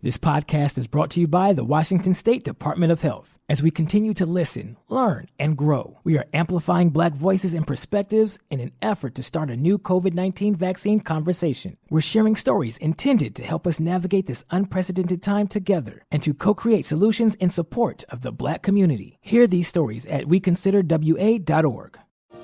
This podcast is brought to you by the Washington State Department of Health. As we continue to listen, learn, and grow, we are amplifying Black voices and perspectives in an effort to start a new COVID-19 vaccine conversation. We're sharing stories intended to help us navigate this unprecedented time together and to co-create solutions in support of the Black community. Hear these stories at weconsiderwa.org.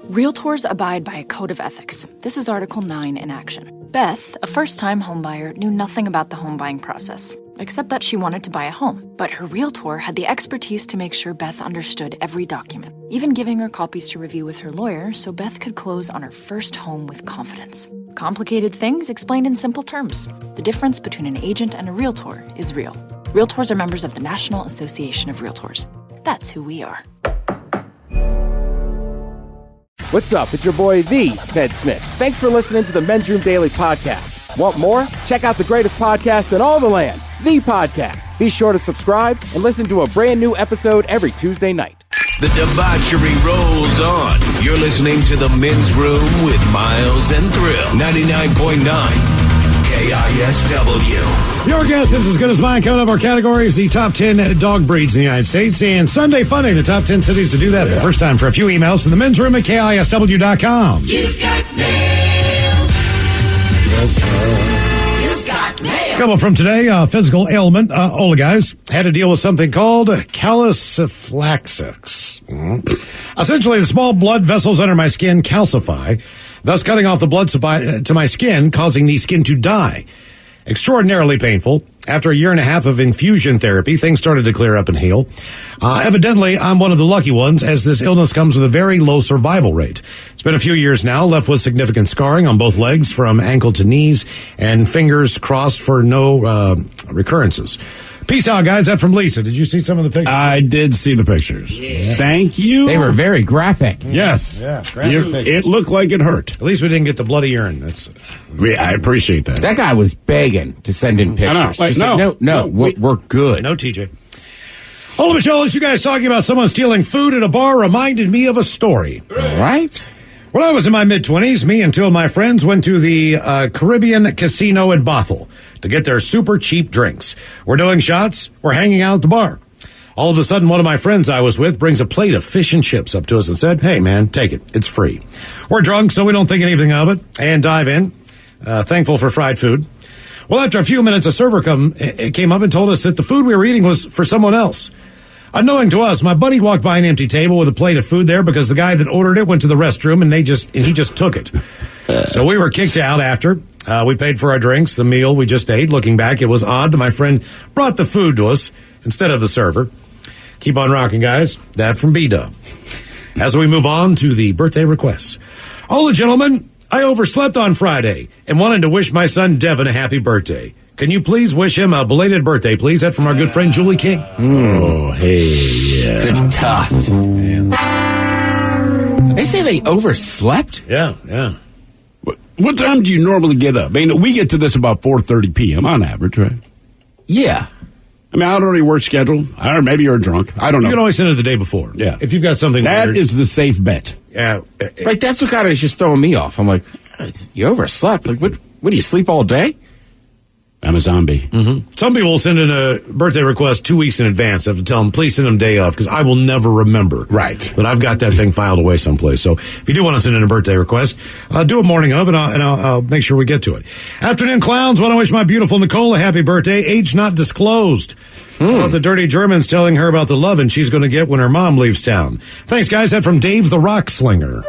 Realtors abide by a code of ethics. This is Article 9 in action. Beth, a first-time homebuyer, knew nothing about the home buying process, except that she wanted to buy a home. But her realtor had the expertise to make sure Beth understood every document, even giving her copies to review with her lawyer so Beth could close on her first home with confidence. Complicated things explained in simple terms. The difference between an agent and a realtor is real. Realtors are members of the National Association of Realtors. That's who we are. What's up? It's your boy, the Ted Smith. Thanks for listening to the Men's Room Daily Podcast. Want more? Check out the greatest podcast in all the land, The Podcast. Be sure to subscribe and listen to a brand new episode every Tuesday night. The debauchery rolls on. You're listening to the Men's Room with Miles and Thrill. 99.9 KISW. Your guess is as good as mine. Coming up, our category is the top 10 dog breeds in the United States. And Sunday Funny, the top 10 cities to do that. The first time for a few emails to the men's room at KISW.com. You've got mail. You've got mail. Couple from today, physical ailment. Ola guys had to deal with something called calciphylaxis. Essentially, the small blood vessels under my skin calcify, thus cutting off the blood supply to my skin, causing the skin to die. Extraordinarily painful. After a year and a half of infusion therapy, things started to clear up and heal. Evidently, I'm one of the lucky ones, as this illness comes with a very low survival rate. It's been a few years now, left with significant scarring on both legs from ankle to knees, and fingers crossed for no recurrences. Peace out, guys. That from Lisa. Did you see some of the pictures? I did see the pictures. Yeah. Thank you. They were very graphic. Yes. Yeah, it looked like it hurt. At least we didn't get the bloody urine. I appreciate that. That guy was begging to send in pictures. Like, we're good. No, TJ. Ola Michaelis, you guys talking about someone stealing food at a bar reminded me of a story. All right. When I was in my mid-20s, me and two of my friends went to the Caribbean Casino in Bothell to get their super cheap drinks. We're doing shots. We're hanging out at the bar. All of a sudden, one of my friends I was with brings a plate of fish and chips up to us and said, "Hey, man, take it. It's free." We're drunk, so we don't think anything of it, and dive in, thankful for fried food. Well, after a few minutes, a server came up and told us that the food we were eating was for someone else. Unknowing to us, my buddy walked by an empty table with a plate of food there because the guy that ordered it went to the restroom and he just took it. So we were kicked out after. We paid for our drinks, the meal we just ate. Looking back, it was odd that my friend brought the food to us instead of the server. Keep on rocking, guys. That from B-Dub. As we move on to the birthday requests. Hola, gentlemen. I overslept on Friday and wanted to wish my son Devin a happy birthday. Can you please wish him a belated birthday, please? That's from our good friend Julie King. Oh, hey, yeah. It's tough. They say they overslept? Yeah. What time do you normally get up? I mean, we get to this about 4:30 p.m. on average, right? Yeah. I mean, I don't know your work schedule. I don't know, maybe you're drunk. I don't know. You can always send it the day before. Yeah. If you've got something that weird. is the safe bet. Yeah. Right, that's what kind of is just throwing me off. I'm like, you overslept? Like, what do you sleep all day? I'm a zombie. Mm-hmm. Some people will send in a birthday request 2 weeks in advance. I have to tell them, please send them day of, because I will never remember. Right. That I've got that thing filed away someplace. So if you do want to send in a birthday request, do it morning of, and I'll make sure we get to it. Afternoon clowns, want to wish my beautiful Nicole a happy birthday. Age not disclosed. About the dirty Germans telling her about the lovin' she's going to get when her mom leaves town. Thanks, guys. That from Dave the Rock Slinger.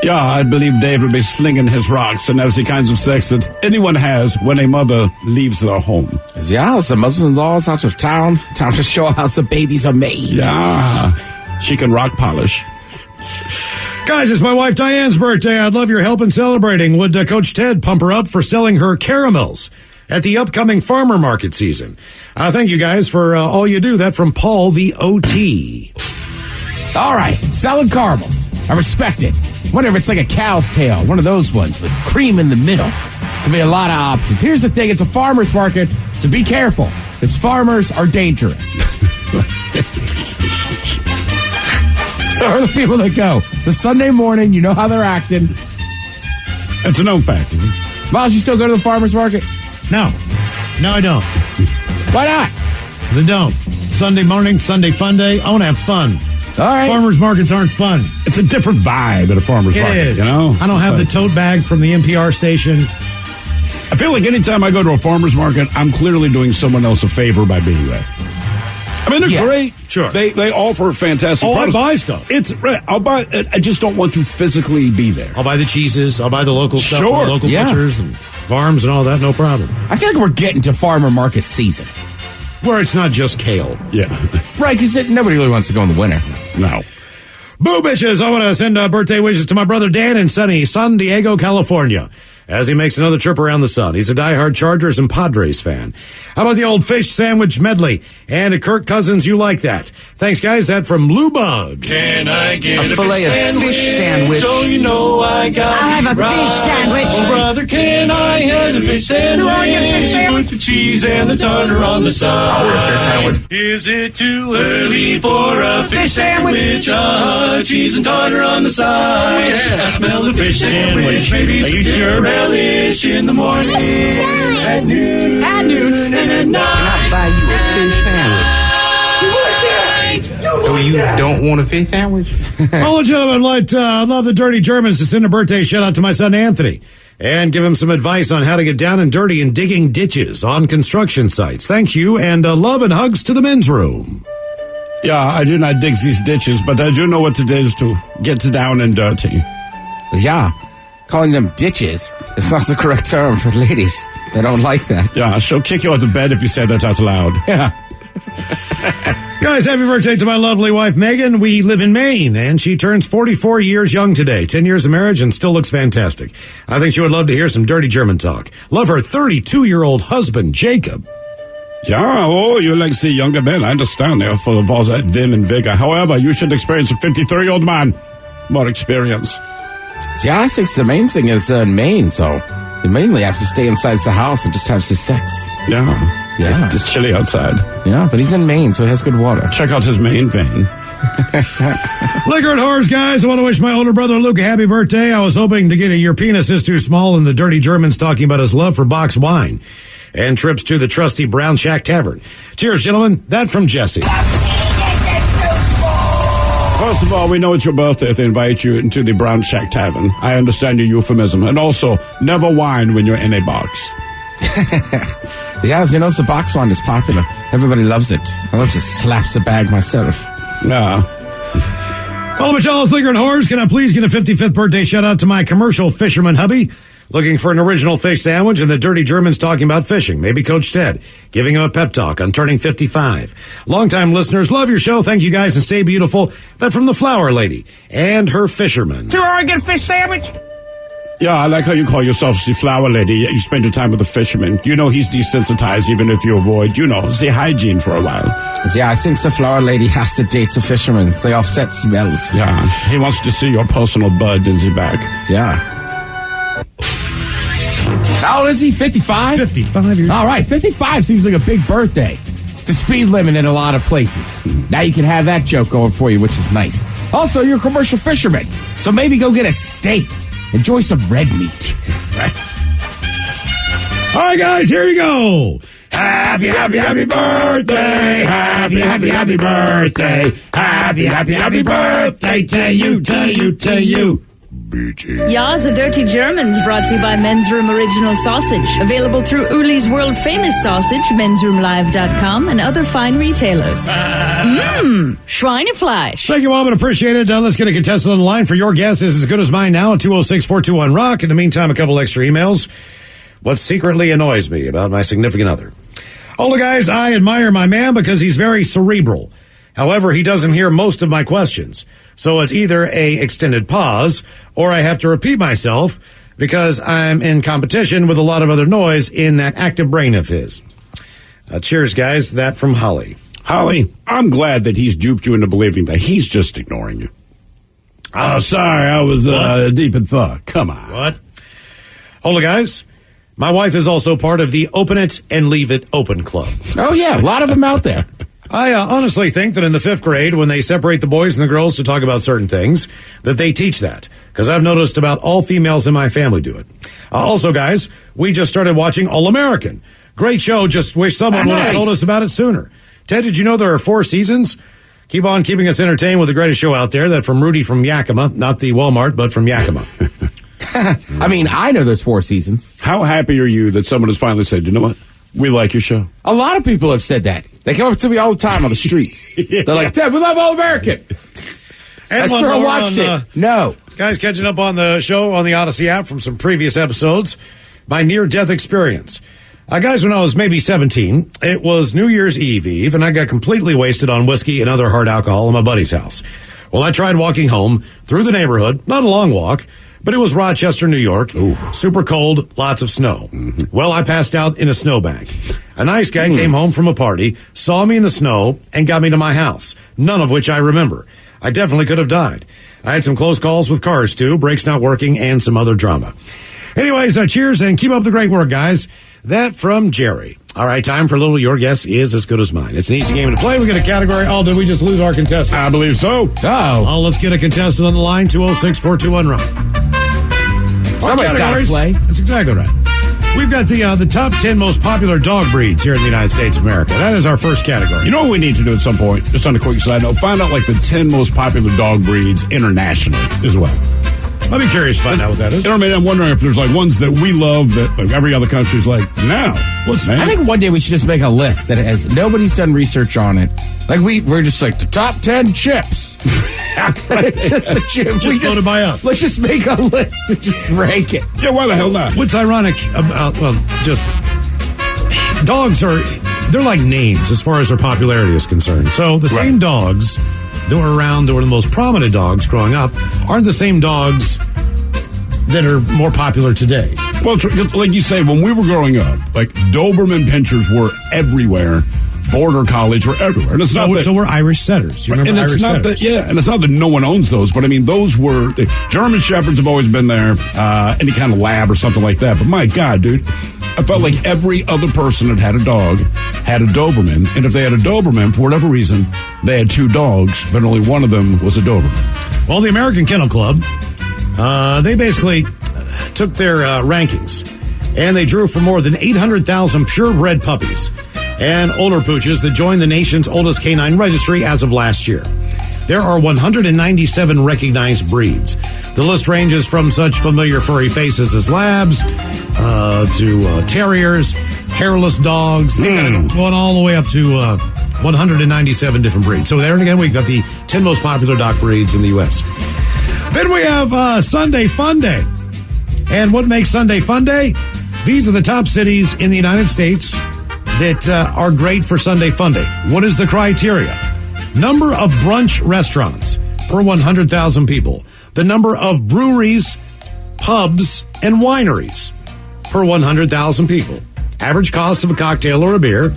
Yeah, I believe Dave will be slinging his rocks and that's the kinds of sex that anyone has when a mother leaves their home. Yeah, the mother-in-law's out of town. Time to show how the babies are made. Yeah, she can rock polish. Guys, it's my wife Diane's birthday. I'd love your help in celebrating. Would Coach Ted pump her up for selling her caramels at the upcoming farmer market season? Thank you guys for all you do. That from Paul the OT. All right, selling caramels. I respect it. Wonder if it's like a cow's tail, one of those ones with cream in the middle. Could be a lot of options. Here's the thing, it's a farmer's market, so be careful, because farmers are dangerous. So are the people that go. It's a Sunday morning, you know how they're acting. It's a known fact. Miles, you still go to the farmer's market? No, I don't. Why not? Because I don't. Sunday morning, Sunday fun day. I want to have fun. All right. Farmers markets aren't fun. It's a different vibe at a farmer's market, It is. you know? I don't have the tote bag from the NPR station. I feel like anytime I go to a farmer's market, I'm clearly doing someone else a favor by being there. I mean, they're great. Sure. They offer fantastic products. I buy stuff. It's right. I'll buy. I just don't want to physically be there. I'll buy the cheeses. I'll buy the local stuff Sure. from the local butchers and farms and all that. No problem. I feel like we're getting to farmer market season. Where it's not just kale. Yeah. Right, because nobody really wants to go in the winter. No. Boo, bitches. I want to send birthday wishes to my brother Dan in sunny San Diego, California, as he makes another trip around the sun. He's a diehard Chargers and Padres fan. How about the old fish sandwich medley? And to Kirk Cousins, you like that. Thanks, guys. That from Lou Bug. Can I get A filet of fish sandwich. So you know I got I'll have a fish sandwich. Oh, brother, can I have a fish sandwich? With the cheese and the tartar on the side. I'll order a fish sandwich. Is it too early for a fish sandwich? Cheese and tartar on the side. I smell the fish sandwich. Maybe some dinner relish in the morning. At noon, and at night. Buy you a fish sandwich. So you don't want a fish sandwich? All the gentlemen, I'd love the Dirty Germans to send a birthday shout out to my son Anthony and give him some advice on how to get down and dirty and digging ditches on construction sites. Thank you, and love and hugs to the men's room. Yeah, I do not dig these ditches, but I do know what it is to get down and dirty. Yeah. Calling them ditches is not the correct term for ladies. They don't like that. Yeah, she'll kick you out of bed if you say that out loud. Yeah. Guys, happy birthday to my lovely wife, Megan. We live in Maine, and she turns 44 years young today. 10 years of marriage and still looks fantastic. I think she would love to hear some dirty German talk. Love her 32-year-old husband, Jacob. Yeah, you like to see younger men. I understand they're full of all that vim and vigor. However, you should experience a 53-year-old man. More experience. Yeah, I think the main thing is in Maine, so you mainly have to stay inside the house and just have the sex. Yeah. Yeah. It's chilly outside. Yeah, but he's in Maine, so he has good water. Check out his main vein. Liquor and Whores, guys. I want to wish my older brother Luke a happy birthday. I was hoping to get a Your Penis Is Too Small and the Dirty Germans talking about his love for boxed wine and trips to the trusty Brown Shack Tavern. Cheers, gentlemen. That from Jesse. First of all, we know it's your birthday if they invite you into the Brown Shack Tavern. I understand your euphemism. And also, never whine when you're in a box. Yeah, as you know, the box wine is popular. Everybody loves it. I love to slap the bag myself. Yeah. All of y'all's Liquor and Whores, can I please get a 55th birthday shout out to my commercial fisherman hubby? Looking for an original fish sandwich and the Dirty Germans talking about fishing. Maybe Coach Ted giving him a pep talk on turning 55. Longtime listeners, love your show. Thank you guys and stay beautiful. That from the Flower Lady and her fisherman. Do I get a fish sandwich? Yeah, I like how you call yourself the flower lady, yet you spend your time with the fisherman. You know he's desensitized even if you avoid, the hygiene for a while. Yeah, I think the flower lady has to date the fisherman. They offset smells. Yeah, he wants to see your personal bud in the back. Yeah. How old is he? 55? 55 years. All right, 55 seems like a big birthday. It's a speed limit in a lot of places. Now you can have that joke going for you, which is nice. Also, you're a commercial fisherman, so maybe go get a steak. Enjoy some red meat. All right, guys, here you go. Happy, happy, happy birthday. Happy, happy, happy birthday. Happy, happy, happy birthday to you, to you, to you. Ja, the Dirty Germans brought to you by Men's Room Original Sausage. Available through Uli's World Famous Sausage, mensroomlive.com, and other fine retailers. Schweinefleisch. Thank you, Mom, and appreciate it. Let's get a contestant on the line for your guess is as good as mine now at 206-421-ROCK. In the meantime, a couple extra emails. What secretly annoys me about my significant other. All the guys, I admire my man because he's very cerebral. However, he doesn't hear most of my questions. So it's either a extended pause or I have to repeat myself because I'm in competition with a lot of other noise in that active brain of his. Cheers, guys. That from Holly. Holly, I'm glad that he's duped you into believing that he's just ignoring you. Oh, sorry, I was deep in thought. Come on. What? Hold on, guys. My wife is also part of the Open It and Leave It Open Club. Oh, yeah, a lot of them out there. I honestly think that in the 5th grade, when they separate the boys and the girls to talk about certain things, that they teach that. Because I've noticed about all females in my family do it. Also, guys, we just started watching All American. Great show. Just wish someone would have told us about it sooner. Ted, did you know there are 4 seasons? Keep on keeping us entertained with the greatest show out there. That from Rudy from Yakima, not the Walmart, but from Yakima. I mean, I know there's 4 seasons. How happy are you that someone has finally said, you know what? We like your show. A lot of people have said that. They come up to me all the time on the streets. They're like, Ted, we love All American. And I still watched it. No. Guys, catching up on the show on the Odyssey app from some previous episodes. My near-death experience. Guys, when I was maybe 17, it was New Year's Eve, and I got completely wasted on whiskey and other hard alcohol in my buddy's house. Well, I tried walking home through the neighborhood, not a long walk, but it was Rochester, New York. Ooh. Super cold, lots of snow. Mm-hmm. Well, I passed out in a snowbank. A nice guy came home from a party, saw me in the snow, and got me to my house, none of which I remember. I definitely could have died. I had some close calls with cars, too, brakes not working, and some other drama. Anyways, cheers, and keep up the great work, guys. That from Jerry. All right, time for a little Your Guess Is As Good As Mine. It's an easy game to play. We get a category. Oh, did we just lose our contestant? I believe so. Oh, let's get a contestant on the line, 206-421-ROCK. Somebody's got to play. That's exactly right. We've got the top 10 most popular dog breeds here in the United States of America. That is our first category. You know what we need to do at some point, just on a quick side note, find out like the 10 most popular dog breeds internationally as well. I'd be curious to find out what that is. You know what I mean? I'm wondering if there's like ones that we love that like every other country's like, now, what's that? I think one day we should just make a list that has nobody's done research on it. Like we're just like the top 10 chips. It's just the chip. Just voted by us. Let's just make a list and just rank it. Yeah, why the hell not? What's ironic about, just dogs they're like names as far as their popularity is concerned. So the same dogs that were around, that were the most prominent dogs growing up, aren't the same dogs that are more popular today. Well, like you say, when we were growing up, like Doberman Pinschers were everywhere. Border Collies were everywhere. And it's so we're Irish Setters. You remember and it's Irish not Setters? and it's not that no one owns those, but I mean, those were the German Shepherds have always been there. Any kind of lab or something like that. But my God, dude, I felt like every other person that had a dog had a Doberman, and if they had a Doberman, for whatever reason, they had 2 dogs, but only one of them was a Doberman. Well, the American Kennel Club, they basically took their rankings, and they drew from more than 800,000 purebred puppies and older pooches that joined the nation's oldest canine registry as of last year. There are 197 recognized breeds. The list ranges from such familiar furry faces as labs to terriers, hairless dogs, going all the way up to 197 different breeds. So there again, we've got the 10 most popular dog breeds in the U.S. Then we have Sunday Fun Day. And what makes Sunday Fun Day? These are the top cities in the United States that are great for Sunday Fun Day. What is the criteria? Number of brunch restaurants per 100,000 people. The number of breweries, pubs, and wineries per 100,000 people. Average cost of a cocktail or a beer.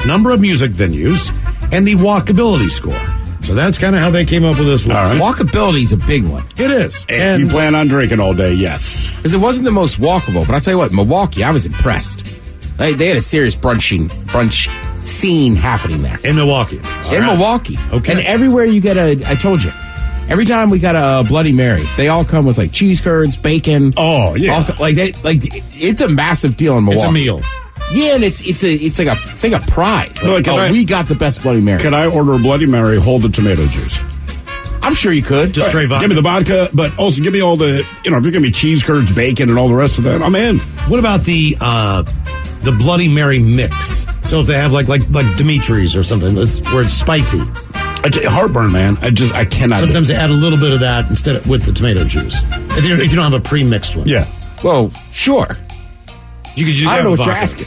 Number of music venues. And the walkability score. So that's kind of how they came up with this list. Right. Walkability is a big one. It is. If you plan on drinking all day, yes. Because it wasn't the most walkable, but I'll tell you what, Milwaukee, I was impressed. They had a serious brunch scene happening there. In Milwaukee. Milwaukee. Okay. And everywhere you get I told you, every time we got a Bloody Mary, they all come with like cheese curds, bacon. Oh, yeah. It's a massive deal in Milwaukee. It's a meal. Yeah, and it's like a thing of pride. We got the best Bloody Mary. Could I order a Bloody Mary, hold the tomato juice? I'm sure you could. Just straight vodka. Give me the vodka, but also give me all the, if you're giving me cheese curds, bacon, and all the rest of that, I'm in. What about the Bloody Mary mix? So if they have like Dimitri's or something, where it's spicy. Heartburn, man. I cannot. Sometimes they add a little bit of that instead of with the tomato juice. If you don't have a pre-mixed one. Yeah. Well, sure. You could just I have don't know a what vodka. you're asking.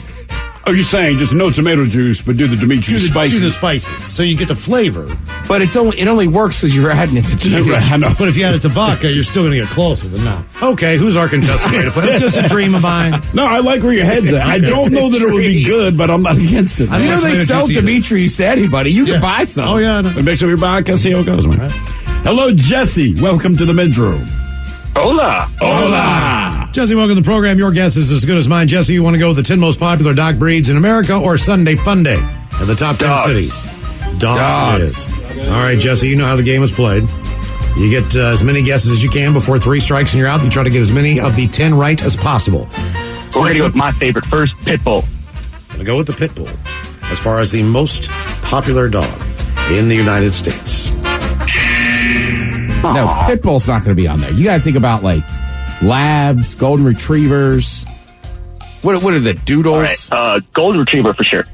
Oh, you're saying just no tomato juice, but do the Dimitri's spices. Do the spices, so you get the flavor. But it only works because you're adding it to tomato. I know. But if you add it to vodka, you're still going to get closer than that. Okay, who's our contestant? It's just a dream of mine. No, I like where your head's at. I don't know that it would be good, but I'm not against it. You know they sell Dimitri's to anybody. You can buy some. Oh, yeah. No. Mix up your vodka, see how it goes, man. Hello, Jesse. Welcome to the men's room. Hola. Hola. Jesse, welcome to the program. Your guess is as good as mine. Jesse, you want to go with the 10 most popular dog breeds in America or Sunday Fun Day in the top 10 cities? Dogs. It is. All right, Jesse, you know how the game is played. You get as many guesses as you can before 3 strikes and you're out. You try to get as many of the 10 right as possible. We're going to go with my favorite first, Pitbull. to go with the pit bull as far as the most popular dog in the United States. No, pit bull's not going to be on there. You got to think about like labs, golden retrievers. What are the doodles? All right, golden retriever for sure.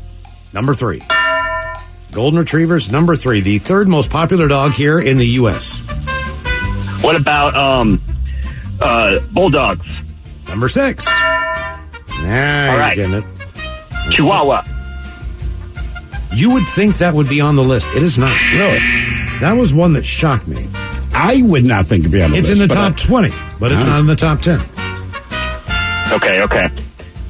Number 3. Golden retrievers, number 3, the third most popular dog here in the U.S. What about bulldogs? Number 6. Nah, All you're right. getting it. Chihuahua. You would think that would be on the list. It is not. Really? That was one that shocked me. I would not think it'd be on the It's list. in the top 20, but it's not in the top 10. Okay.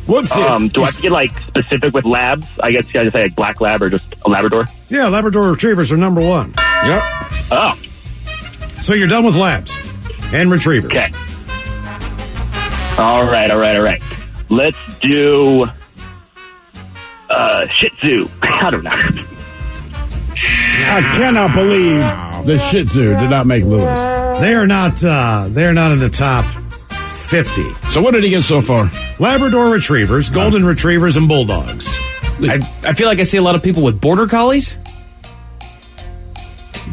What's it? Do I have to get like specific with labs? I guess you gotta say like black lab or just a Labrador. Yeah, Labrador retrievers are number 1. Yep. Oh, So you're done with labs and retrievers. okay. All right. Let's do Shih Tzu. I don't know. I cannot believe the Shih Tzu did not make the list. They are not in the top 50. So what did he get so far? Labrador retrievers, golden retrievers, and bulldogs. I feel like I see a lot of people with border collies.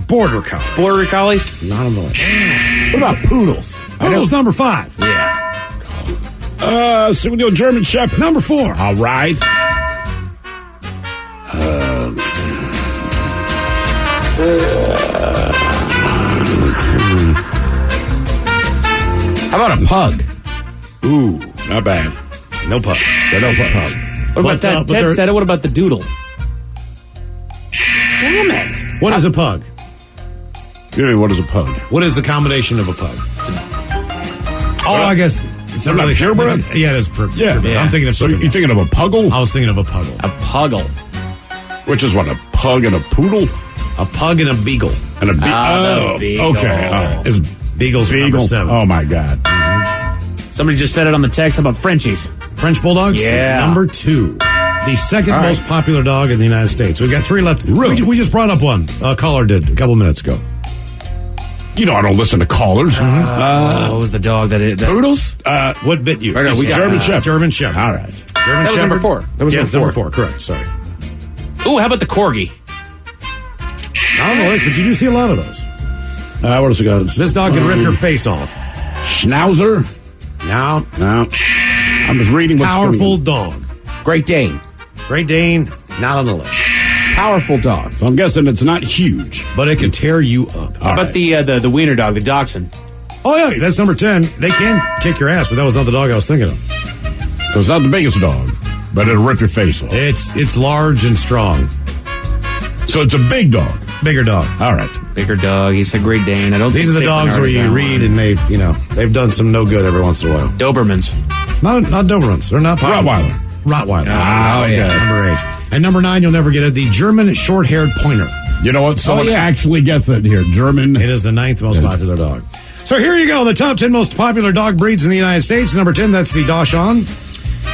Border collies. Border collies? Not on the list. What about poodles? Poodles, number 5. Yeah. So we do a German Shepherd. Number 4. All right. How about a pug? Ooh, not bad. No pug. No pug. What about that? Ted said it. What about the doodle? Damn it. What is a pug? What is a pug? What is the combination of a pug? I guess it's not really purebred. Yeah, it is purebred. Yeah. I'm thinking of So something you're thinking of a puggle? I was thinking of a puggle. A puggle. Which is what, a pug and a poodle? A pug and a beagle. And a the beagle. Okay. Is Beagle's beagle number 7. Oh my God. Somebody just said it on the text about Frenchies. French bulldogs? Yeah. Number 2. The second most popular dog in the United States. We've got 3 left. Really? We just brought up one. A caller did a couple minutes ago. You know I don't listen to callers. What was the dog that Poodles? What bit you? Right, no, we got German Shepherd. German Shepherd. All right. German was Shepherd. number 4. That was number 4. Correct. Sorry. Ooh, how about the corgi? Not on the list, but you do see a lot of those. What else we got? This dog can rip your face off. Schnauzer? No. I'm just reading what's Powerful coming. dog. Great Dane. Great Dane, not on the list. Powerful dog. So I'm guessing it's not huge. But it can tear you up. How about the wiener dog, the dachshund? Oh, yeah, that's number 10. They can kick your ass, but that was not the dog I was thinking of. So it's not the biggest dog, but it'll rip your face off. It's large and strong. So it's a big dog. Bigger dog. All right. Bigger dog. He said Great Dane. I don't. These are the dogs where you read and they've done some no good every once in a while. Dobermans. Not Dobermans. They're not popular. Rottweiler. Oh, okay. yeah. Number 8. And number 9, you'll never get it. The German short-haired pointer. You know what? Someone actually guessed that here. German. It is the 9th most popular dog. So here you go. The top 10 most popular dog breeds in the United States. Number 10, that's the Dachshund.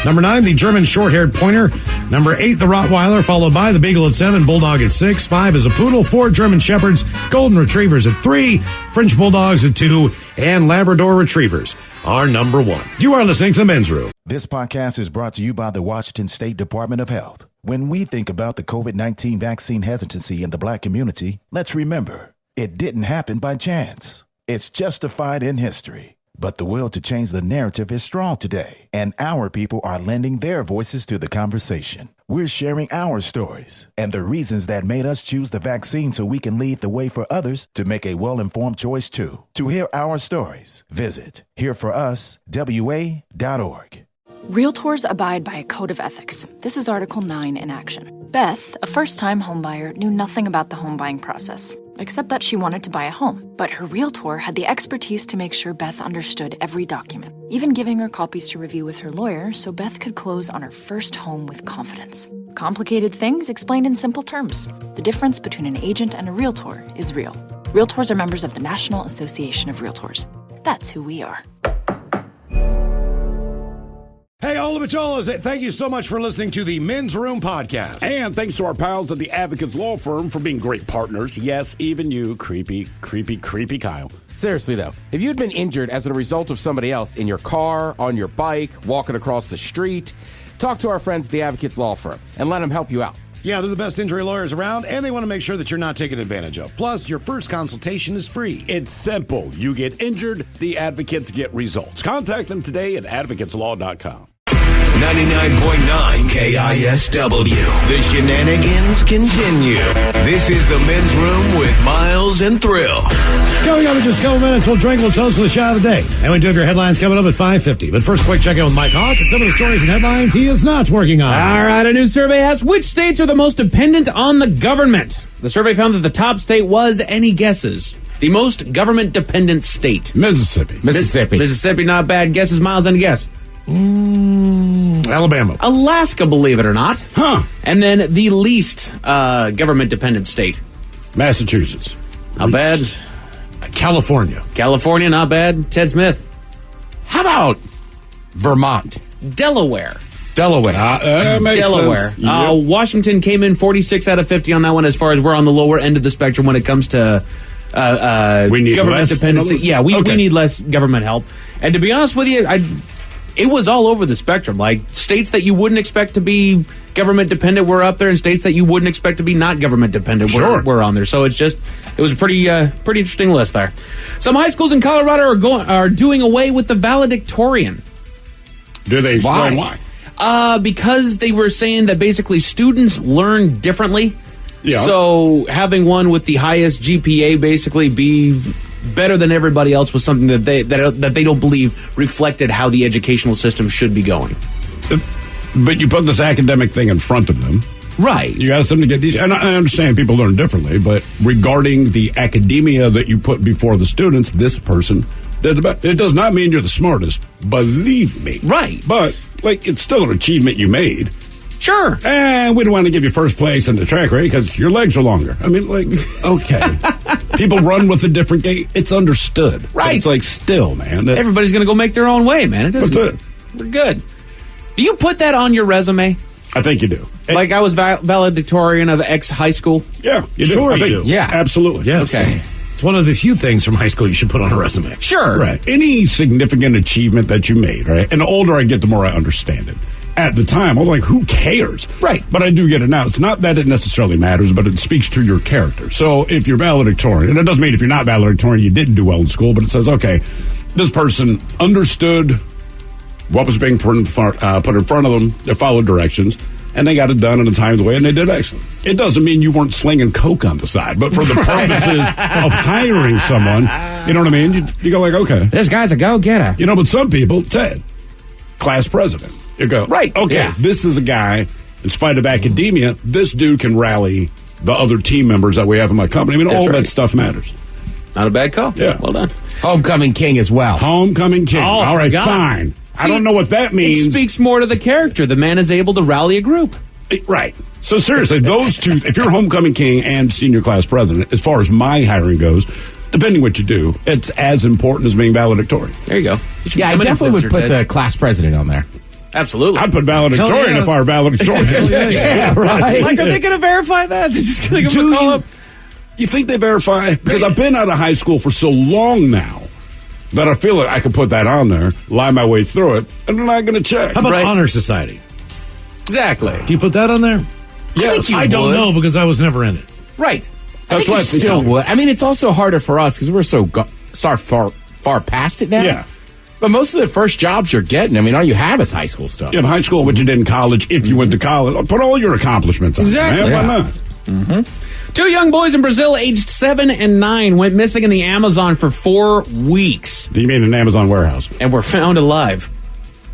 Number 9, the German short-haired pointer. Number 8, the Rottweiler, followed by the Beagle at 7, Bulldog at 6, 5 is a Poodle, 4 German Shepherds, Golden Retrievers at 3, French Bulldogs at 2, and Labrador Retrievers are number 1. You are listening to The Men's Room. This podcast is brought to you by the Washington State Department of Health. When we think about the COVID-19 vaccine hesitancy in the Black community, let's remember, it didn't happen by chance. It's justified in history. But the will to change the narrative is strong today, and our people are lending their voices to the conversation. We're sharing our stories and the reasons that made us choose the vaccine so we can lead the way for others to make a well-informed choice too. To hear our stories, visit hereforuswa.org. Realtors abide by a code of ethics. This is Article 9 in action. Beth, a first-time homebuyer, knew nothing about the home buying process, except that she wanted to buy a home. But her realtor had the expertise to make sure Beth understood every document, even giving her copies to review with her lawyer so Beth could close on her first home with confidence. Complicated things explained in simple terms. The difference between an agent and a realtor is real. Realtors are members of the National Association of Realtors. That's who we are. Hey, all of Macholas, thank you so much for listening to the Men's Room podcast. And thanks to our pals at the Advocates Law Firm for being great partners. Yes, even you, creepy Kyle. Seriously, though, if you'd been injured as a result of somebody else in your car, on your bike, walking across the street, Talk to our friends at the Advocates Law Firm and let them help you out. Yeah, they're the best injury lawyers around, and they want to make sure that you're not taken advantage of. Plus, your first consultation is free. It's simple. You get injured, the advocates get results. Contact them today at advocateslaw.com. 99.9 KISW. The shenanigans continue. This is the Men's Room with Miles and Thrill. Coming up in just a couple minutes, we'll drink, we'll toast with the shot of the day. And we do have your headlines coming up at 5:50. But first, quick check-in with Mike Hawk and some of the stories and headlines he is not working on. All right, a new survey asked which states are the most dependent on the government. The survey found that the top state was, any guesses? The most government-dependent state. Mississippi. Mississippi, not bad. Guesses, Miles, any guess? Alabama. Alaska, believe it or not. Huh. And then the least government-dependent state. Massachusetts. Not bad. California. California, not bad. Ted Smith. How about Vermont? Delaware. Makes Delaware. sense. Yep. Washington came in 46 out of 50 on that one as far as we're on the lower end of the spectrum when it comes to we need government less dependency. Yeah, we Okay. need less government help. And to be honest with you, it was all over the spectrum. Like states that you wouldn't expect to be government dependent were up there, and states that you wouldn't expect to be not government dependent were on there. So it was a pretty interesting list there. Some high schools in Colorado are doing away with the valedictorian. Do they explain why? Because they were saying that basically students learn differently. Yeah. So having one with the highest GPA basically be better than everybody else was something that they don't believe reflected how the educational system should be going. But you put this academic thing in front of them. Right. You ask them to get these, and I understand people learn differently, but regarding the academia that you put before the students, this person did the best. It does not mean you're the smartest, believe me. Right. But, it's still an achievement you made. Sure. And we don't want to give you first place in the track race because your legs are longer. I mean, okay. People run with a different gait. It's understood. Right. But it's still, man. Everybody's going to go make their own way, man. That's it. We're good. Do you put that on your resume? I think you do. Like I was valedictorian of X high school? Yeah, you do. Sure I think, you do. Yeah, absolutely. Yes. Okay. It's one of the few things from high school you should put on a resume. Sure. Right. Any significant achievement that you made, right? And the older I get, the more I understand it. At the time, I was like, who cares? Right. But I do get it now. It's not that it necessarily matters, but it speaks to your character. So if you're valedictorian, and it doesn't mean if you're not valedictorian, you didn't do well in school, but it says, okay, this person understood what was being put in front of them, they followed directions, and they got it done in a timely way, and they did excellent. It doesn't mean you weren't slinging coke on the side, but for the purposes of hiring someone, you know what I mean? You go like, okay. This guy's a go-getter. You know, but some people, Ted, class president. You go, right. Okay, yeah. This is a guy, in spite of academia, this dude can rally the other team members that we have in my company. I mean, all that stuff matters. Not a bad call. Yeah. Well done. Homecoming king as well. Homecoming king. Oh, all right, God. fine. See, I don't know what that means. It speaks more to the character. The man is able to rally a group. Right. So seriously, those two, if you're homecoming king and senior class president, as far as my hiring goes, depending what you do, it's as important as being valedictorian. There you go. Yeah, I definitely would put the class president on there. Absolutely. I'd put valedictorian if I were valedictorian. Yeah, right. Like, are they going to verify that? They're just going to give them a call up? You think they verify? Because I've been out of high school for so long now that I feel like I could put that on there, lie my way through it, and they're not going to check. How about Honor Society? Exactly. Do you put that on there? Yes. I don't know because I was never in it. Right. That's why I still would. I mean, it's also harder for us because we're so far past it now. Yeah. But most of the first jobs you're getting, I mean, all you have is high school stuff. In high school, what you did in college, if you went to college, put all your accomplishments on Exactly. there, man. Why Yeah. not? Mm-hmm. 2 young boys in Brazil, aged 7 and 9, went missing in the Amazon for 4 weeks. Do you mean an Amazon warehouse? And were found alive.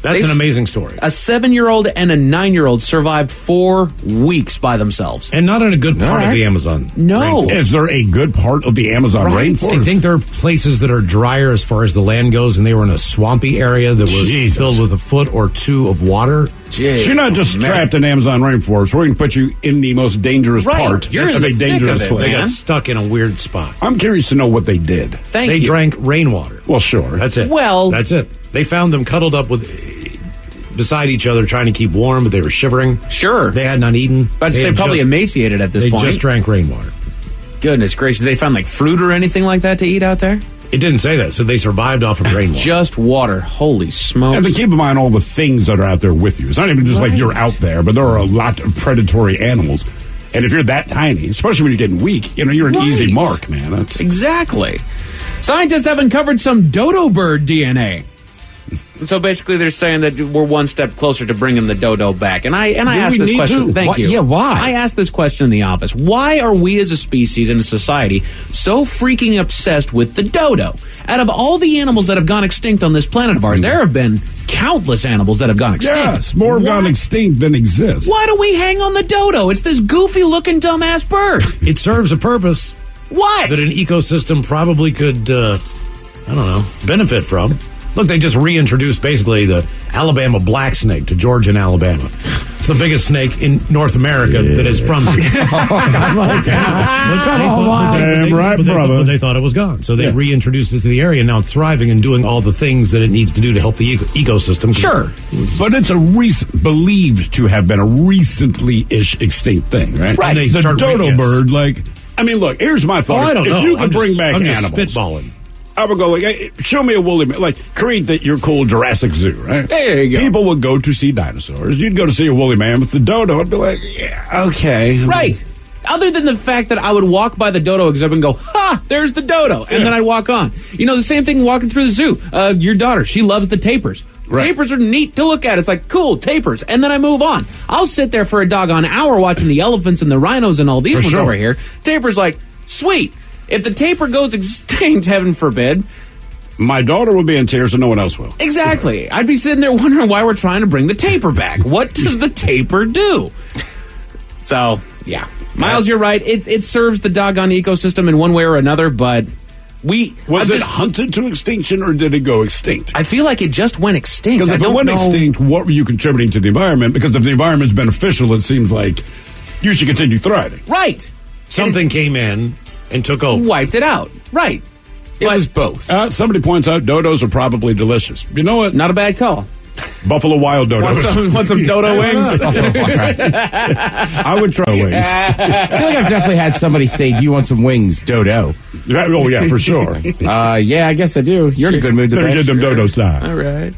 That's an amazing story. A 7-year-old and a 9-year-old survived 4 weeks by themselves. And not in a good part of the Amazon. No. Is there a good part of the Amazon rainforest? I think there are places that are drier as far as the land goes, and they were in a swampy area that was filled with a foot or two of water. Jeez. So you're not just trapped in Amazon rainforest. We're going to put you in the most dangerous part You're in of the a thick dangerous of it, place. They man. got stuck in a weird spot. I'm curious to know what they did. They drank rainwater. Well, sure. That's it. Well- that's it. They found them cuddled up beside each other trying to keep warm, but they were shivering. Sure. They had not eaten. I'd They say had probably just- emaciated at this They point. just drank rainwater. Goodness gracious. Did they find like fruit or anything like that to eat out there? It didn't say that. So they survived off of rainwater. Just water. Holy smokes. And then keep in mind all the things that are out there with you. It's not even just like you're out there, but there are a lot of predatory animals. And if you're that tiny, especially when you're getting weak, you're an easy mark, man. Exactly. Scientists have uncovered some dodo bird DNA. So basically, they're saying that we're one step closer to bringing the dodo back. And I asked this question. Thank you. Yeah, why? I asked this question in the office. Why are we as a species and a society so freaking obsessed with the dodo? Out of all the animals that have gone extinct on this planet of ours, there have been countless animals that have gone extinct. Yes, more have gone extinct than exist. Why do we hang on the dodo? It's this goofy-looking dumbass bird. It serves a purpose. What? That an ecosystem probably could, benefit from. Look, they just reintroduced basically the Alabama black snake to Georgia and Alabama. It's the biggest snake in North America that is from here. But they thought it was gone. So they reintroduced it to the area, and now it's thriving and doing all the things that it needs to do to help the ecosystem. Sure. But it's believed to have been a recently-ish extinct thing, right? Right. The dodo bird, look, here's my thought. I don't know. If you could bring back animals. Spitballing. I would go hey, show me a woolly mammoth. Create your cool Jurassic Zoo, right? There you go. People would go to see dinosaurs. You'd go to see a woolly mammoth. The dodo would be like, yeah, okay. Right. Other than the fact that I would walk by the dodo exhibit and go, ha, there's the dodo. And then I'd walk on. The same thing walking through the zoo. Your daughter, she loves the tapirs. Right. Tapirs are neat to look at. It's like, cool, tapirs. And then I move on. I'll sit there for a doggone hour watching the elephants and the rhinos and all these ones over here. Tapirs like, sweet. If the tapir goes extinct, heaven forbid, my daughter will be in tears and no one else will. Exactly. I'd be sitting there wondering why we're trying to bring the tapir back. What does the tapir do? So, yeah. Miles, you're right. It serves the doggone ecosystem in one way or another, but Was it hunted to extinction or did it go extinct? I feel like it just went extinct. Because if it went extinct, what were you contributing to the environment? Because if the environment's beneficial, it seems like you should continue thriving. Right. Something came in and took over. Wiped it out. Right. It was both. Somebody points out dodos are probably delicious. You know what? Not a bad call. Buffalo Wild dodos. Want some dodo wings? I would try wings. I feel like I've definitely had somebody say, do you want some wings, dodo? Oh, yeah, for sure. Yeah, I guess I do. You're in a good mood today. Let me get them dodos time. All right.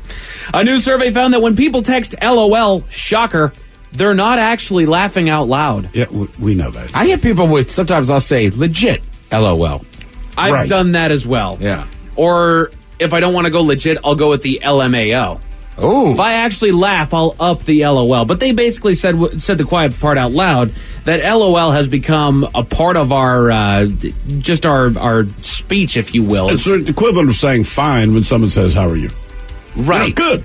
A new survey found that when people text LOL, shocker, they're not actually laughing out loud. Yeah, we know that. I get people with, sometimes I'll say, legit, LOL. I've done that as well. Yeah. Or if I don't want to go legit, I'll go with the LMAO. Oh. If I actually laugh, I'll up the LOL. But they basically said the quiet part out loud, that LOL has become a part of our just our speech, if you will. It's the equivalent of saying fine when someone says, how are you? Right. Good.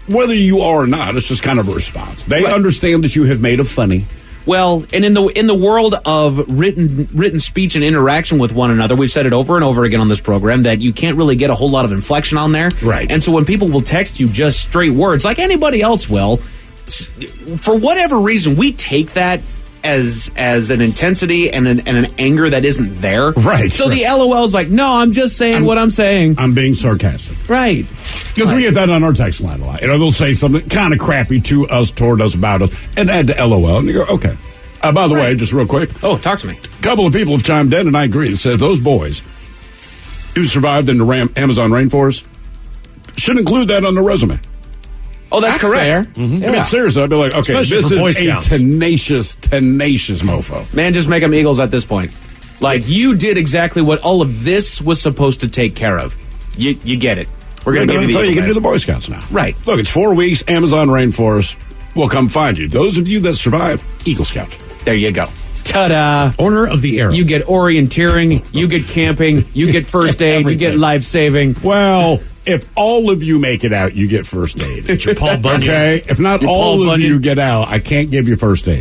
Whether you are or not, it's just kind of a response. They understand that you have made a funny. Well, and in the world of written speech and interaction with one another, we've said it over and over again on this program that you can't really get a whole lot of inflection on there. Right. And so when people will text you just straight words, like anybody else will, for whatever reason, we take that as an intensity and an anger that isn't there. Right. So the LOL is like, no, I'm just saying what I'm saying. I'm being sarcastic. Right. Because we get that on our text line a lot. They'll say something kind of crappy to us, toward us, about us, and add the LOL. And you go, okay. By the way, just real quick. Oh, talk to me. A couple of people have chimed in, and I agree. It says those boys who survived in the Amazon rainforest should include that on their resume. Oh, that's correct. Fair. Mm-hmm. I mean, seriously, I'd be like, okay, Especially this is a tenacious mofo. Man, just make them Eagles at this point. Like, you did exactly what all of this was supposed to take care of. You get it. We're going to give you the so Eagle you can badge. do the Boy Scouts now. Right. Look, it's 4 weeks, Amazon rainforest will come find you. Those of you that survive, Eagle Scouts. There you go. Ta-da. Order of the Arrow. You get orienteering, you get camping, you get first aid, you get life-saving. Well, if all of you make it out, you get first aid. It's your Paul Bunyan. Okay? If not Your all Paul of Bunyan. you get out, I can't give you first aid.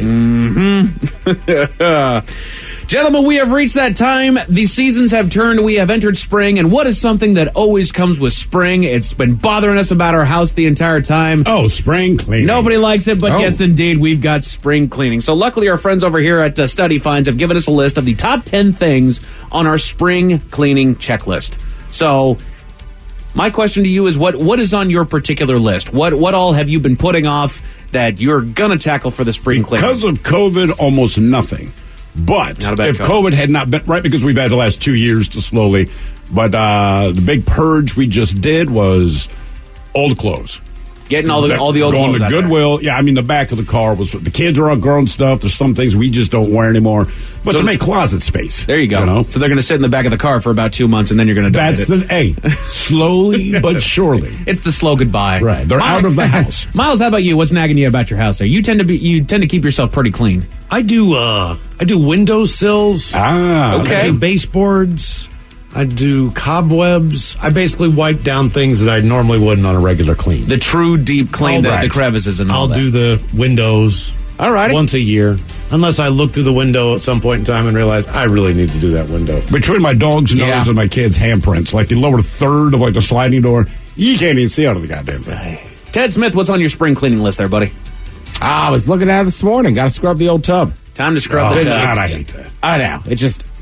Gentlemen, we have reached that time. The seasons have turned. We have entered spring. And what is something that always comes with spring? It's been bothering us about our house the entire time. Oh, spring cleaning. Nobody likes it, but yes, indeed, we've got spring cleaning. So luckily, our friends over here at Study Finds have given us a list of the top 10 things on our spring cleaning checklist. So my question to you is, what is on your particular list? What all have you been putting off that you're going to tackle for the spring cleaning? Because of COVID, almost nothing. But Not a bad if call. COVID had not been, right, because we've had the last 2 years to slowly, but the big purge we just did was old clothes. Getting all the old going clothes to out there. Goodwill. Yeah, I mean, the back of the car was, the kids are all grown stuff. There's some things we just don't wear anymore. But So to make closet space. There you go. So they're going to sit in the back of the car for about 2 months, and then you're going to donate That's slowly but surely. It's the slow goodbye. Right. They're out of the house. Miles, how about you? What's nagging you about your house there? You tend to keep yourself pretty clean. I do windowsills. Okay. I do baseboards. I do cobwebs. I basically wipe down things that I normally wouldn't on a regular clean. The true deep clean, the crevices and all I'll that. do the windows. All right. Once a year. Unless I look through the window at some point in time and realize I really need to do that window. Between my dog's nose and my kid's handprints, like the lower third of like the sliding door, you can't even see out of the goddamn thing. Ted Smith, what's on your spring cleaning list there, buddy? I was looking at it this morning. Got to scrub the old tub. Time to scrub the tub. God, I hate that. I know.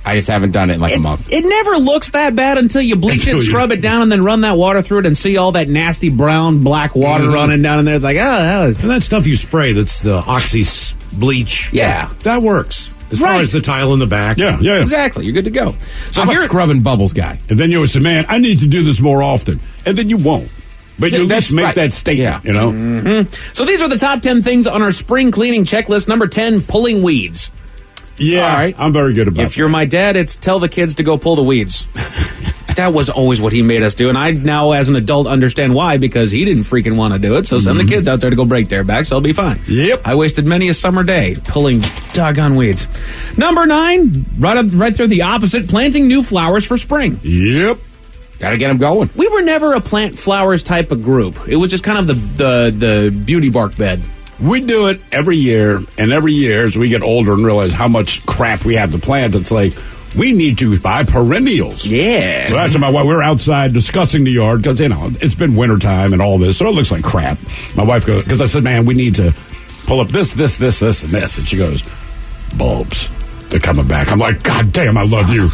I just haven't done it in like a month. It never looks that bad until you bleach it, scrub it down, and then run that water through it and see all that nasty brown, black water running down in there. It's like, And that stuff you spray, that's the Oxy bleach. Yeah. That works. As far as the tile in the back. Yeah. Exactly. You're good to go. So I'm a scrubbing bubbles guy. And then you would say, man, I need to do this more often. And then you won't. But you at least make that statement, you know? Mm-hmm. So these are the top 10 things on our spring cleaning checklist. Number 10, pulling weeds. Yeah, all right. I'm very good about If you're my dad, it's tell the kids to go pull the weeds. That was always what he made us do. And I now, as an adult, understand why, because he didn't freaking want to do it. So send the kids out there to go break their backs. I'll be fine. Yep. I wasted many a summer day pulling doggone weeds. Number 9, right through the opposite, planting new flowers for spring. Yep. Got to get them going. We were never a plant flowers type of group. It was just kind of the beauty bark bed. We do it every year, and every year as we get older and realize how much crap we have to plant, it's like, we need to buy perennials. Yes. So that's my wife. We're outside discussing the yard because, it's been wintertime and all this, so it looks like crap. My wife goes, because I said, man, we need to pull up this, and this. And she goes, bulbs. They're coming back. I'm like, God damn, I love you.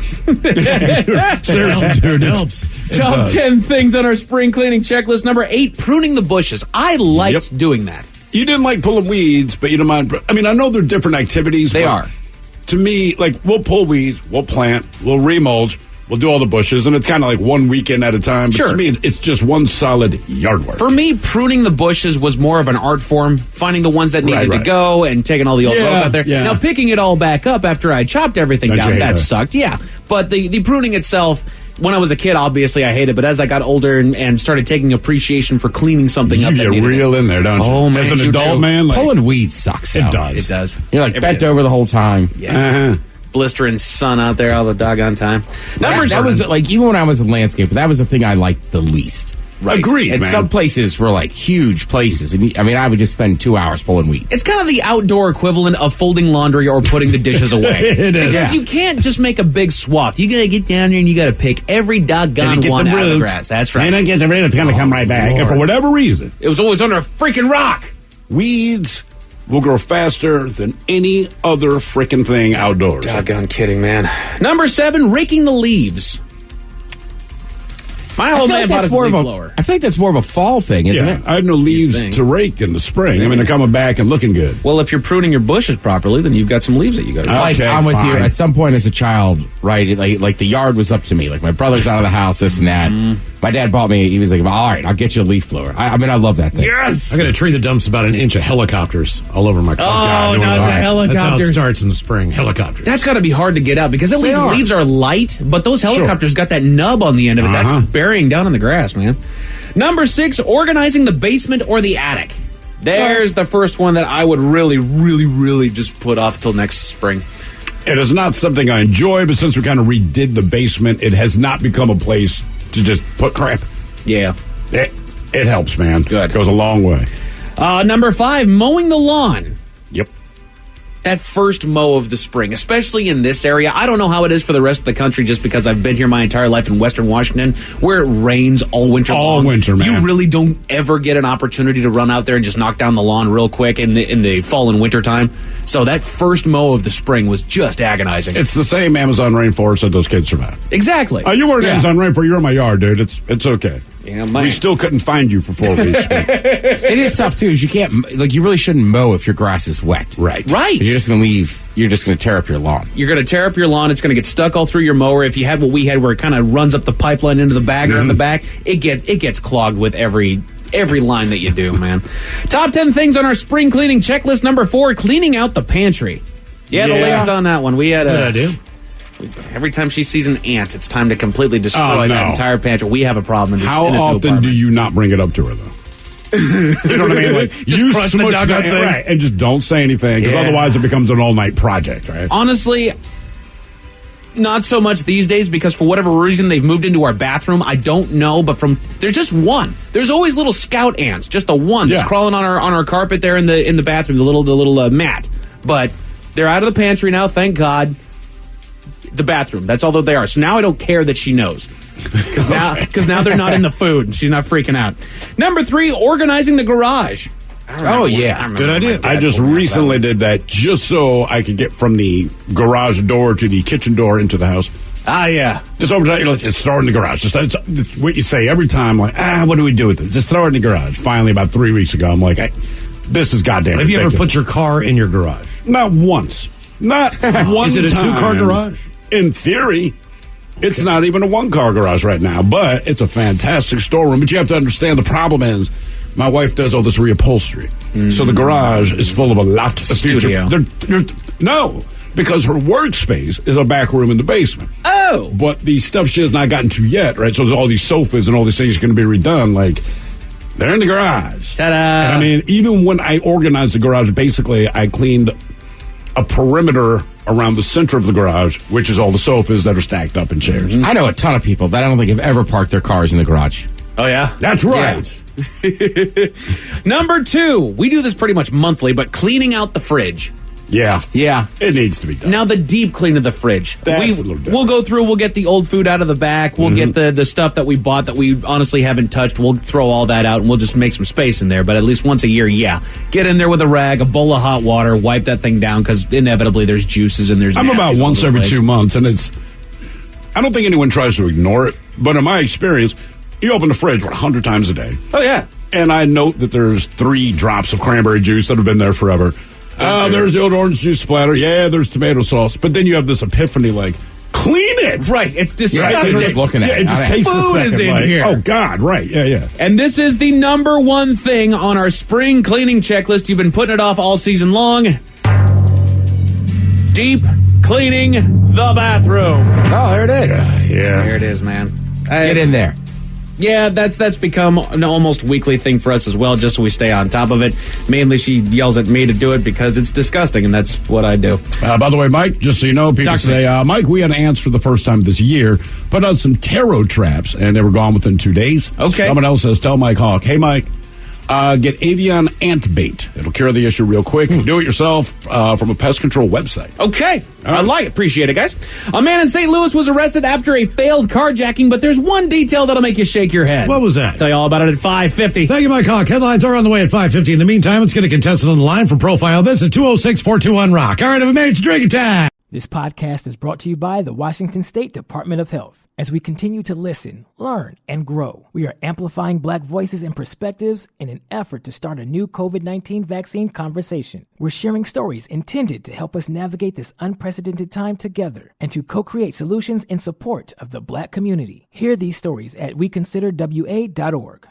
Seriously, dude. It helps. Top 10 things on our spring cleaning checklist. Number 8, pruning the bushes. I liked doing that. You didn't like pulling weeds, but you don't mind. I mean, I know they're different activities. They are. To me, like, we'll pull weeds, we'll plant, we'll remulch, we'll do all the bushes, and it's kind of like one weekend at a time. But to me, it's just one solid yard work. For me, pruning the bushes was more of an art form, finding the ones that needed to go and taking all the old growth out there. Yeah. Now, picking it all back up after I chopped everything Don't you down, hate that that? sucked. Yeah. But the pruning itself, when I was a kid, obviously I hated it. But as I got older and started taking appreciation for cleaning something up, You get real in there, don't you? Oh, man. As an you adult, do. man, like, Pulling weeds sucks. it out. does. It does. You're like Every bent day. over the whole time. Yeah. Blistering sun out there all the doggone time. That was like, even when I was in landscape, that was the thing I liked the least. Right. Agreed, And man. some places were like huge places. And I mean, I would just spend 2 hours pulling weeds. It's kind of the outdoor equivalent of folding laundry or putting the dishes away. It is. Because you can't just make a big swath. You gotta get down there and you gotta pick every doggone get one the out of the root. grass. That's right. And I get the root, it's going to come right back. And for whatever reason, It was always under a freaking rock. weeds will grow faster than any other freaking thing outdoors. Doggone kidding, man. Number 7, raking the leaves. My old man bought us a leaf blower. I think that's more of a fall thing, isn't it? I have no leaves to rake in the spring. I mean, they're coming back and looking good. Well, if you're pruning your bushes properly, then you've got some leaves that you got to Like, I'm with you. At some point as a child, right, like the yard was up to me. Like, my brother's out of the house, this and that. My dad bought me, he was like, all right, I'll get you a leaf blower. I mean, I love that thing. Yes! I got a tree that dumps about an inch of helicopters all over my car. Oh, not the helicopters. That's how it starts in the spring. Helicopters. That's got to be hard to get out because at least leaves are light, but those helicopters got that nub on the end of it. That's burying down in the grass, man. Number 6, organizing the basement or the attic. There's the first one that I would really, really, really just put off till next spring. It is not something I enjoy, but since we kind of redid the basement, it has not become a place to just put crap. Yeah. It helps, man. Good. It goes a long way. Number 5, mowing the lawn. Yep. That first mow of the spring, especially in this area. I don't know how it is for the rest of the country just because I've been here my entire life in Western Washington where it rains all winter long. All winter, man. You really don't ever get an opportunity to run out there and just knock down the lawn real quick in the fall and winter time. So that first mow of the spring was just agonizing. It's the same Amazon rainforest that those kids survive. Exactly. You weren't Amazon rainforest. You're in my yard, dude. It's okay. Yeah, we still couldn't find you for 4 weeks. It is tough too. Is you can't you really shouldn't mow if your grass is wet. Right. Right. You're just going to leave. You're just going to tear up your lawn. You're going to tear up your lawn. It's going to get stuck all through your mower. If you had what we had, where it kind of runs up the pipeline into the bagger in the back, it gets clogged with every line that you do, man. Top 10 things on our spring cleaning checklist. Number 4, cleaning out the pantry. Yeah, the ladies on that one. We had Good idea. Every time she sees an ant, it's time to completely destroy that entire pantry. We have a problem in this How in this new often apartment. do you not bring it up to her, though? You know what I mean? Like, Just you crush the smush dugout thing. right, and just don't say anything, because otherwise it becomes an all-night project, right? Honestly, not so much these days, because for whatever reason they've moved into our bathroom. I don't know, but there's just one. There's always little scout ants, just the one that's crawling on our carpet there in the bathroom, the little mat. But they're out of the pantry now, thank God. The bathroom. That's all that they are. So now I don't care that she knows. Because now they're not in the food and she's not freaking out. Number 3, organizing the garage. Oh, yeah. Good idea. I just recently did that just so I could get from the garage door to the kitchen door into the house. Ah, yeah. Just over time, just throw it in the garage. It's what you say every time, like, what do we do with it? Just throw it in the garage. Finally, about 3 weeks ago, I'm like, this is goddamn Have you ever ridiculous. put your car in your garage? Not once. Not one Is it a time. 2-car garage? In theory. It's not even a 1-car garage right now, but it's a fantastic storeroom. But you have to understand the problem is my wife does all this reupholstery. So the garage is full of a lot of Studio. future. No, because her workspace is a back room in the basement. Oh. But the stuff she has not gotten to yet, right? So there's all these sofas and all these things are going to be redone. Like, they're in the garage. Ta-da. And I mean, even when I organized the garage, basically I cleaned a perimeter around the center of the garage, which is all the sofas that are stacked up in chairs. I know a ton of people that I don't think have ever parked their cars in the garage. Oh, yeah? That's right. Number 2, we do this pretty much monthly, but cleaning out the fridge. Yeah. Yeah. It needs to be done. Now, the deep clean of the fridge. That's a little different. We'll go through, we'll get the old food out of the back, we'll get the stuff that we bought that we honestly haven't touched, we'll throw all that out, and we'll just make some space in there. But at least once a year, get in there with a rag, a bowl of hot water, wipe that thing down, because inevitably there's juices and there's I'm about nasties all once over the every place. 2 months, and I don't think anyone tries to ignore it, but in my experience, you open the fridge 100 times a day. Oh, yeah. And I note that there's 3 drops of cranberry juice that have been there forever. There's the old orange juice splatter. Yeah, there's tomato sauce. But then you have this epiphany like, clean it! Right, it's Right, disgusting. just looking at Yeah, it. it just takes a Food second. is in like, here. Oh, God, right. Yeah. And this is the number 1 thing on our spring cleaning checklist. You've been putting it off all season long. Deep cleaning the bathroom. Oh, there it is. Yeah. There it is, man. Get in there. Yeah, that's become an almost weekly thing for us as well, just so we stay on top of it. Mainly she yells at me to do it because it's disgusting, and that's what I do. By the way, Mike, just so you know, people Talk to me. say, Mike, we had ants for the first time this year, put out some taro traps, and they were gone within 2 days. Okay. Someone else says, tell Mike Hawk, hey, Mike, get avian ant bait. It'll cure the issue real quick. Do it yourself from a pest control website. Okay. I appreciate it, guys. A man in St. Louis was arrested after a failed carjacking, but there's one detail that'll make you shake your head. What was that? I'll tell you all about it at 5:50. Thank you, Mike Hawk. Headlines are on the way at 5:50. In the meantime, let's get a contestant on the line for Profile This at 206-421-ROCK. All right, I've made it to drinking time. This podcast is brought to you by the Washington State Department of Health. As we continue to listen, learn, and grow, we are amplifying Black voices and perspectives in an effort to start a new COVID-19 vaccine conversation. We're sharing stories intended to help us navigate this unprecedented time together and to co-create solutions in support of the Black community. Hear these stories at weconsiderwa.org.